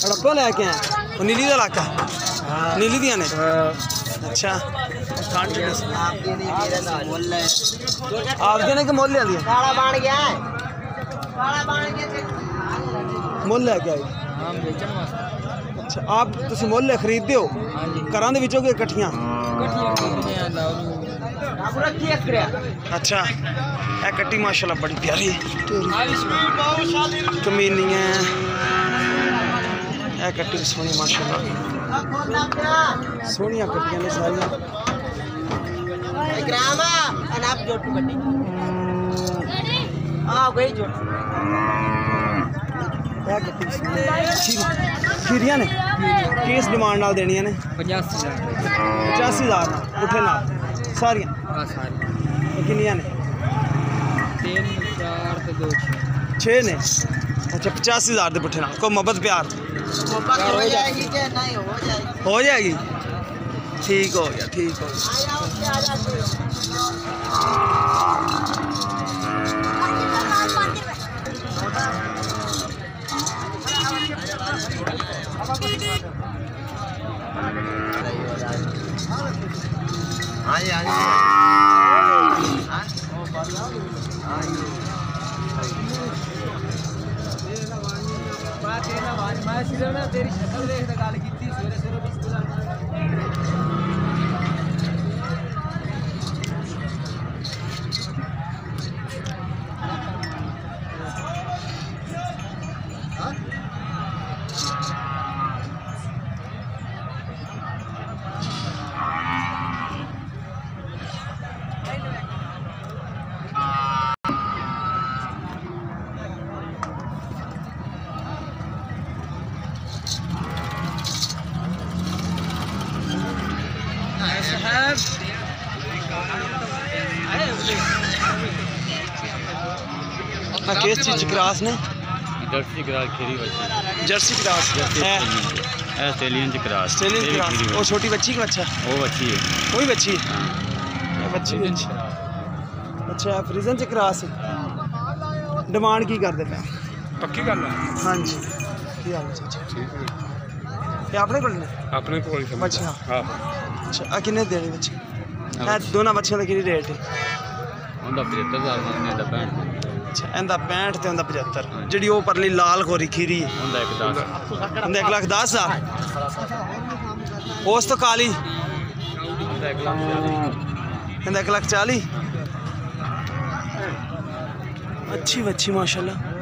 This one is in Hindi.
हड़प्पा लैके आए नीली का इलाका नीली दियां ने अच्छा आप देने के मोल ले दिया मोल लैके आए अच्छा आप तुसी मोल ले खरीदते हो घरां दे विचों के इकट्ठियां अच्छा ए कट्टी माशाल्लाह बड़ी प्यारी कमीनी है ए कट्टी सोहनी माशाल्लाह सोहनियां कट्टियां ने सारियां खीरियां ने किस डिमांड नाल देनियां ने 85,000 पुट्ठे नाल सारियां किन्नियां ने 3 4 ते 2 6 ने अच्छा 85,000 के पुट्ठे नाल कोई मोहब्बत प्यार हो जाएगी ठीक हो गया ठीक हो गया तेरी शक्ल देख गल की सवेरे सवेरे किस चीज क्रॉस ने जर्सी क्रॉस खीरी बच्ची जर्सी क्रॉस है ऑस्ट्रेलियन क्रॉस वो छोटी बच्ची का बच्चा वो बच्ची है वही बच्ची बच्ची अच्छा फ्रीजन च क्रॉस डिमांड की करते पे पक्की गल है हाँ जी की हाल है चाचा ठीक है ये अपने को अपने को ही समझ अच्छा हां अच्छा आ कितने देने बच्चे है दोनों बच्चों का की रेट है उनका 75,000 ने दा 65 अच्छा इंदा 65 ते उनदा 75 जेडी ओ परली लाल खोरी खीरी उनका 1,10 उनदा 1,10,000 उस तो काली उनका 1,40 इंदा 1,40 अच्छी बच्ची माशाल्लाह